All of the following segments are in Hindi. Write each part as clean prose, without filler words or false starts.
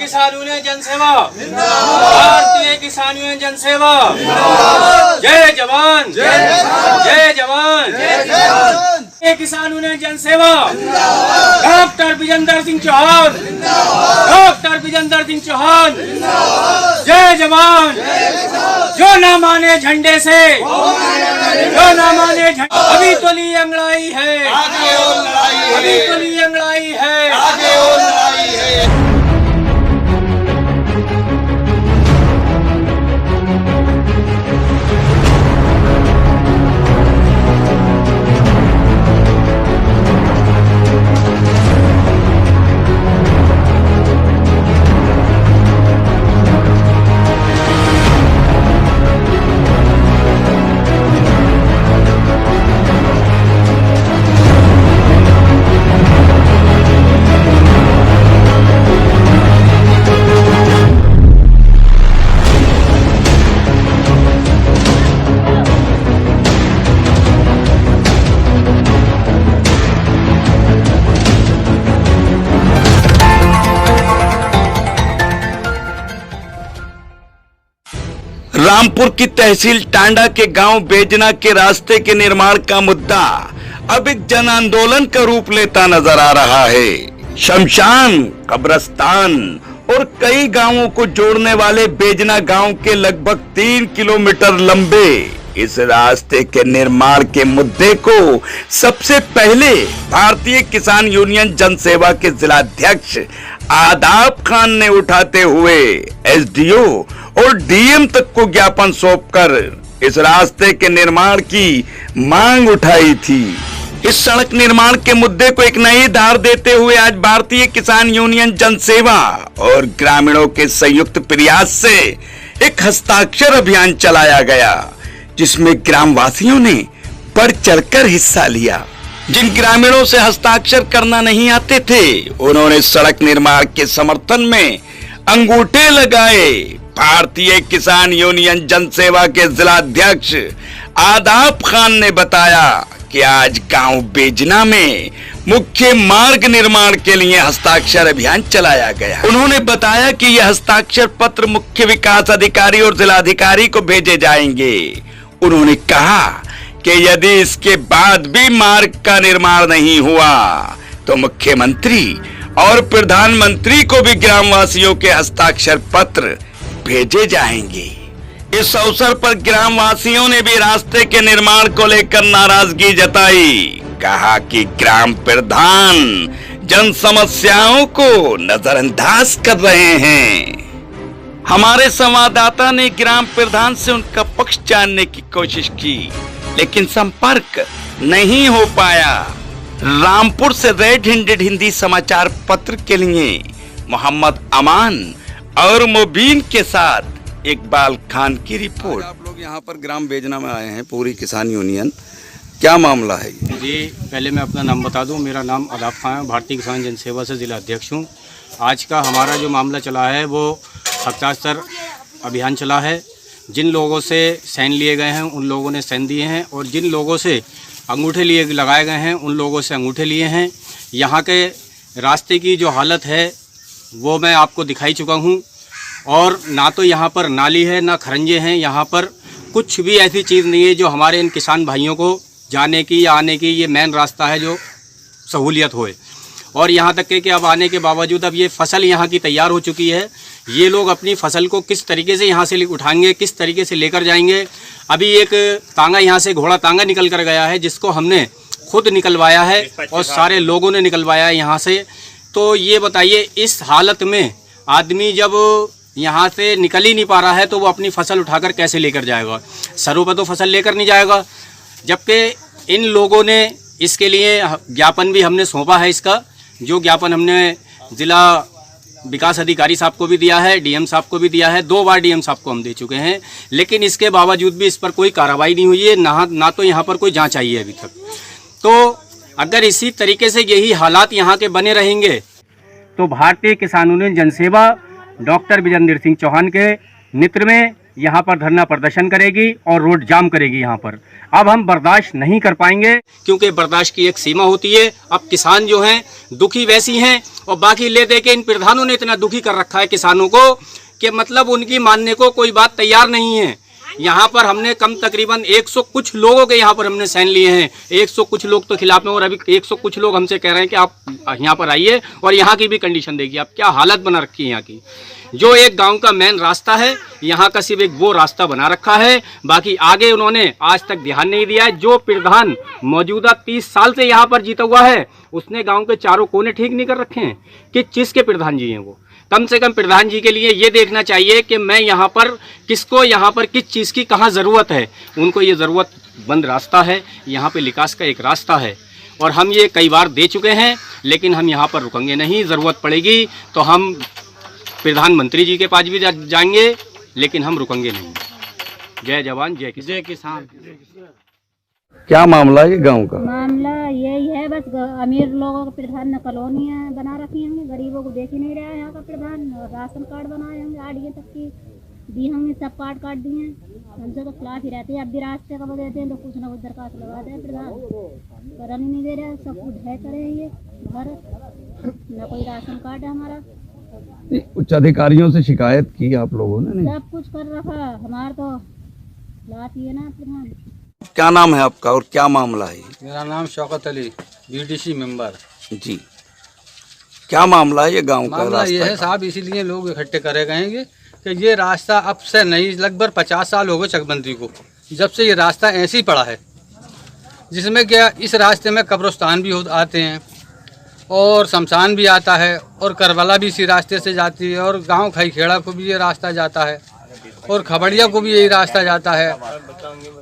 किसान यूनियन जनसेवा, भारतीय किसान यूनियन जनसेवा, जय जवान जय जवान। किसान यूनियन जनसेवा, डॉक्टर विजेंद्र सिंह चौहान, डॉक्टर विजेंद्र सिंह चौहान, जय जवान। जो ना माने झंडे से, जो ना माने झंडे, अभी तो ली अंगड़ाई है, अभी तो ली अंगड़ाई है। रामपुर की तहसील टांडा के गांव बेजना के रास्ते के निर्माण का मुद्दा अब एक जन आंदोलन का रूप लेता नजर आ रहा है। शमशान, कब्रिस्तान और कई गांवों को जोड़ने वाले बेजना गांव के लगभग 3 किलोमीटर लंबे इस रास्ते के निर्माण के मुद्दे को सबसे पहले भारतीय किसान यूनियन जनसेवा के जिलाध्यक्ष आदाब खान ने उठाते हुए एसडीओ और डीएम तक को ज्ञापन सौंपकर इस रास्ते के निर्माण की मांग उठाई थी। इस सड़क निर्माण के मुद्दे को एक नई धार देते हुए आज भारतीय किसान यूनियन जनसेवा और ग्रामीणों के संयुक्त प्रयास से एक हस्ताक्षर अभियान चलाया गया, जिसमें ग्रामवासियों ने बढ़ चढ़कर हिस्सा लिया। जिन ग्रामीणों से हस्ताक्षर करना नहीं आते थे, उन्होंने सड़क निर्माण के समर्थन में अंगूठे लगाए। भारतीय किसान यूनियन जनसेवा के जिलाध्यक्ष आदाब खान ने बताया कि आज गांव बेजना में मुख्य मार्ग निर्माण के लिए हस्ताक्षर अभियान चलाया गया। उन्होंने बताया कि यह हस्ताक्षर पत्र मुख्य विकास अधिकारी और जिलाधिकारी को भेजे जाएंगे। उन्होंने कहा कि यदि इसके बाद भी मार्ग का निर्माण नहीं हुआ तो मुख्यमंत्री और प्रधानमंत्री को भी ग्रामवासियों के हस्ताक्षर पत्र भेजे जाएंगे। इस अवसर पर ग्रामवासियों ने भी रास्ते के निर्माण को लेकर नाराजगी जताई। कहा कि ग्राम प्रधान जन समस्याओं को नजरअंदाज कर रहे हैं। हमारे संवाददाता ने ग्राम प्रधान से उनका पक्ष जानने की कोशिश की, लेकिन संपर्क नहीं हो पाया। रामपुर से रेड हैंडेड हिंदी समाचार पत्र के लिए मोहम्मद अमान और मुबीन के साथ इकबाल खान की रिपोर्ट। आप लोग यहाँ पर ग्राम बेजना में आए हैं, पूरी किसान यूनियन, क्या मामला है जी? पहले मैं अपना नाम बता दूं, मेरा नाम आदाब खान है, भारतीय किसान जनसेवा से जिला अध्यक्ष हूँ। आज का हमारा जो मामला चला है वो हस्ताक्षर अभियान चला है। जिन लोगों से साइन लिए गए हैं उन लोगों ने साइन दिए हैं, और जिन लोगों से अंगूठे लिए लगाए गए हैं उन लोगों से अंगूठे लिए हैं। यहाँ के रास्ते की जो हालत है वो मैं आपको दिखाई चुका हूँ, और ना तो यहाँ पर नाली है ना खरंजे हैं। यहाँ पर कुछ भी ऐसी चीज़ नहीं है जो हमारे इन किसान भाइयों को जाने की या आने की ये मेन रास्ता है जो सहूलियत होए। और यहाँ तक कि अब आने के बावजूद अब ये फसल यहाँ की तैयार हो चुकी है। ये लोग अपनी फसल को किस तरीके से यहाँ से उठाएंगे, किस तरीके से लेकर जाएंगे। अभी एक तांगा यहाँ से घोड़ा तांगा निकल कर गया है, जिसको हमने खुद निकलवाया है और सारे लोगों ने निकलवाया है यहाँ से। तो ये बताइए, इस हालत में आदमी जब यहाँ से निकल ही नहीं पा रहा है तो वो अपनी फसल उठाकर कैसे लेकर जाएगा? सरों पर तो फसल लेकर नहीं जाएगा। जबकि इन लोगों ने इसके लिए ज्ञापन भी हमने सौंपा है। इसका जो ज्ञापन हमने जिला विकास अधिकारी साहब को भी दिया है, डीएम साहब को भी दिया है, 2 बार डीएम साहब को हम दे चुके हैं, लेकिन इसके बावजूद भी इस पर कोई कार्रवाई नहीं हुई है, ना तो यहाँ पर कोई जांच आई है अभी तक। तो अगर इसी तरीके से यही हालात यहाँ के बने रहेंगे तो भारतीय किसान यूनियन जनसेवा डॉक्टर विजेंद्र सिंह चौहान के नेतृत्व में यहाँ पर धरना प्रदर्शन करेगी और रोड जाम करेगी यहाँ पर। अब हम बर्दाश्त नहीं कर पाएंगे, क्योंकि बर्दाश्त की एक सीमा होती है। अब किसान जो हैं दुखी वैसी हैं, और बाकी ले दे के इन प्रधानों ने इतना दुखी कर रखा है किसानों को कि मतलब उनकी मानने को कोई बात तैयार नहीं है। यहाँ पर हमने कम तकरीबन 100 कुछ लोगों के यहाँ पर हमने साइन लिए हैं। 100 कुछ लोग तो खिलाफ में, और अभी 100 कुछ लोग हमसे कह रहे हैं कि आप यहाँ पर आइए और यहाँ की भी कंडीशन देखिए। आप क्या हालत बना रखी है यहाँ की। जो एक गांव का मेन रास्ता है, यहाँ का सिर्फ एक वो रास्ता बना रखा है, बाकी आगे उन्होंने आज तक ध्यान नहीं दिया है। जो प्रधान मौजूदा 30 साल से यहाँ पर जीता हुआ है, उसने गांव के चारों कोने ठीक नहीं कर रखे हैं। किस चीज़ के प्रधान जी हैं वो? कम से कम प्रधान जी के लिए ये देखना चाहिए कि मैं यहाँ पर किसको, यहाँ पर किस चीज़ की कहाँ ज़रूरत है। उनको ये ज़रूरतमंद रास्ता है, यहाँ पे विकास का एक रास्ता है, और हम ये कई बार दे चुके हैं, लेकिन हम यहाँ पर रुकेंगे नहीं। ज़रूरत पड़ेगी तो हम प्रधानमंत्री जी के पास भी जाएंगे, लेकिन हम रुकेंगे नहीं। जय जवान जय किसान। जय किसान। क्या मामला है गांव का? मामला यही है, बस अमीर लोगों के प्रधान ने कॉलोनियाँ बना रखी होंगी, गरीबों को देख ही नहीं रहा है यहाँ का प्रधान। और राशन कार्ड बनाए होंगे, आड़िए तक की दी होंगी, सब काट दिए हैं। हमसे तो खिलाफ ही रहते हैं। अब भी रास्ते का देते हैं तो कुछ ना कुछ दरखास्त लगा दे प्रधान, करन ही नहीं दे रहे। सब कुछ है करे ये घर, न कोई राशन कार्ड है हमारा। उच्च अधिकारियों से शिकायत की आप लोगों ने? नहीं, सब कुछ कर रखा, हमारा तो लात ही है ना प्रधान। क्या नाम है आपका और क्या मामला है? मेरा नाम शौकत अली, बीडीसी मेंबर। जी, क्या मामला है ये गांव का? मामला ये है साहब, इसीलिए लोग इकट्ठे करे गए कि ये रास्ता अब से नहीं, लगभग 50 साल हो गए चकबंदी को, जब से ये रास्ता ऐसे ही पड़ा है, जिसमें क्या इस रास्ते में कब्रिस्तान भी आते हैं और शमशान भी आता है, और करबला भी इसी रास्ते से जाती है, और गांव खईखेड़ा को भी ये रास्ता जाता है, और खबड़िया को भी यही रास्ता जाता है।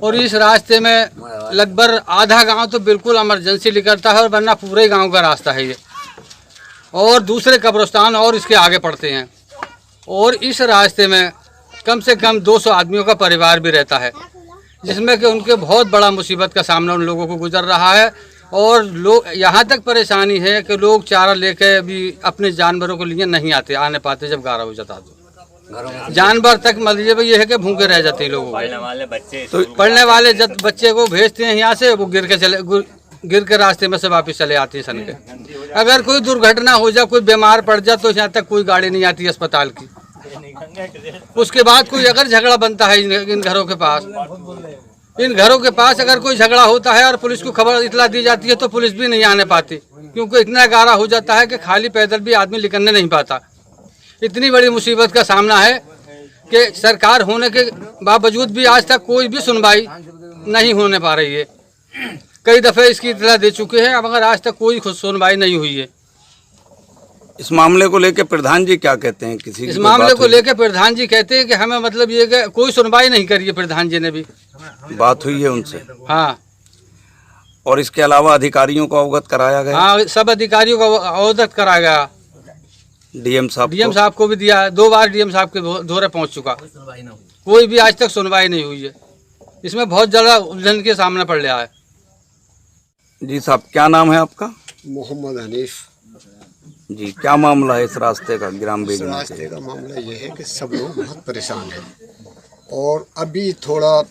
और इस रास्ते में लगभग आधा गांव तो बिल्कुल इमरजेंसी निकलता है, और वरना पूरे गांव का रास्ता है ये। और दूसरे कब्रिस्तान और इसके आगे पड़ते हैं, और इस रास्ते में कम से कम 200 आदमियों का परिवार भी रहता है, जिसमें कि उनके बहुत बड़ा मुसीबत का सामना उन लोगों को गुजर रहा है। और लोग यहाँ तक परेशानी है कि लोग चारा लेके भी अपने जानवरों को लिए नहीं आने पाते। जब 11 हो जाता तो जानवर तक मतलब ये है कि भूखे रह जाते हैं लोगों को। पढ़ने वाले जब बच्चे को भेजते हैं यहाँ से, वो गिर के रास्ते में से वापस चले आते हैं सन के। अगर कोई दुर्घटना हो जाए, कोई बीमार पड़ जाए, तो यहाँ तक कोई गाड़ी नहीं आती अस्पताल की। उसके बाद कोई अगर झगड़ा बनता है इन घरों के पास, अगर कोई झगड़ा होता है और पुलिस को खबर इतला दी जाती है, तो पुलिस भी नहीं आने पाती, क्योंकि इतना गारा हो जाता है कि खाली पैदल भी आदमी निकलने नहीं पाता। इतनी बड़ी मुसीबत का सामना है कि सरकार होने के बावजूद भी आज तक कोई भी सुनवाई नहीं होने पा रही है। कई दफ़े इसकी इतला दे चुके हैं, मगर आज तक कोई सुनवाई नहीं हुई है। इस मामले को लेकर प्रधान जी क्या कहते हैं? इस मामले को लेकर प्रधान जी कहते हैं कि हमें मतलब ये कि कोई सुनवाई नहीं करी है। प्रधान जी ने भी बात हुई है उनसे? हाँ। और इसके अलावा अधिकारियों को अवगत कराया गया? हाँ, सब अधिकारियों को अवगत कराया गया। डीएम साहब को भी दिया है, 2 बार डीएम साहब के दौरे पहुंच चुका, कोई भी आज तक सुनवाई नहीं हुई है। इसमें बहुत ज़्यादा उलझन के सामने पड़ रहा है। जी साहब, क्या नाम है आपका? मोहम्मद हनीफ। जी, क्या मामला है इस रास्ते का? ग्राम इस रास्ते का मामला ये है कि सब लोग बहुत परेशान हैं, और अभी थोड़ा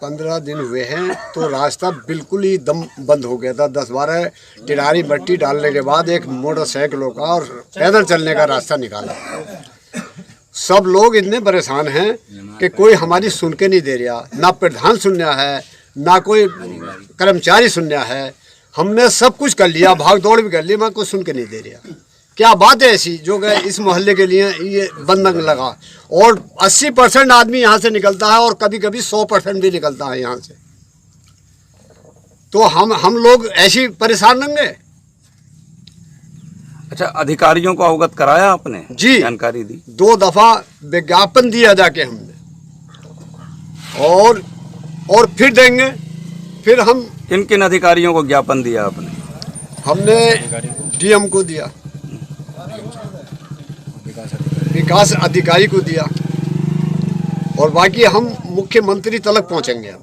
15 दिन हुए हैं तो रास्ता बिल्कुल ही दम बंद हो गया था। 10-12 टिरारी मट्टी डालने के बाद एक मोटरसाइकिलों का और पैदल चलने का रास्ता निकाला। सब लोग इतने परेशान हैं कि कोई हमारी सुन के नहीं दे रहा, ना प्रधान सुनना है, ना कोई कर्मचारी सुनना है। हमने सब कुछ कर लिया, भाग दौड़ भी कर ली, मैं कोई सुन के नहीं दे रहा। क्या बात है ऐसी जो कि इस मोहल्ले के लिए ये बंधन लगा, और 80% आदमी यहाँ से निकलता है, और कभी कभी 100% भी निकलता है यहाँ से। तो हम लोग ऐसी परेशान रहेंगे। अच्छा, अधिकारियों को अवगत कराया आपने? जी, जानकारी दी। 2 दफा विज्ञापन दिया जाके हमने, और फिर देंगे। फिर हम किन किन अधिकारियों को ज्ञापन दिया आपने? हमने डीएम को दिया, विकास अधिकारी को दिया, और बाकी हम मुख्यमंत्री तक पहुंचेंगे।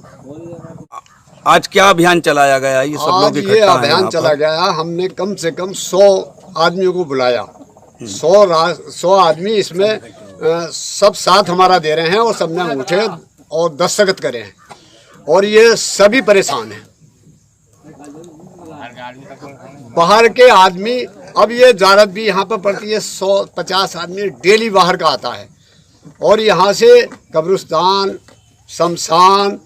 आज क्या अभियान चलाया गया? ये सब लोग ये अभियान चला गया, हमने कम से कम 100 आदमियों को बुलाया। 100 आदमी, इसमें सब साथ हमारा दे रहे हैं और सबने अंगूठे और दस्तखत करे हैं और ये सभी परेशान हैं। बाहर के आदमी, अब ये ज़ारत भी यहाँ पर पड़ती है, 150 आदमी डेली बाहर का आता है और यहाँ से कब्रिस्तान, शमशान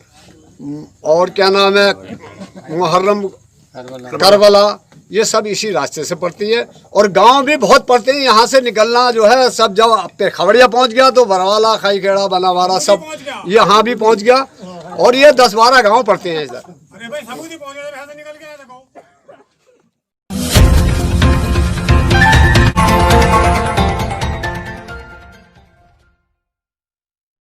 और क्या नाम है मुहर्रम, करबला, ये सब इसी रास्ते से पड़ती है और गांव भी बहुत पड़ते हैं। यहाँ से निकलना जो है सब, जब पे खबड़िया पहुँच गया तो बरवाला, खाईखेड़ा, बनावारा सब यहाँ भी पहुँच गया और ये 10-12 गांव पड़ते हैं इधर।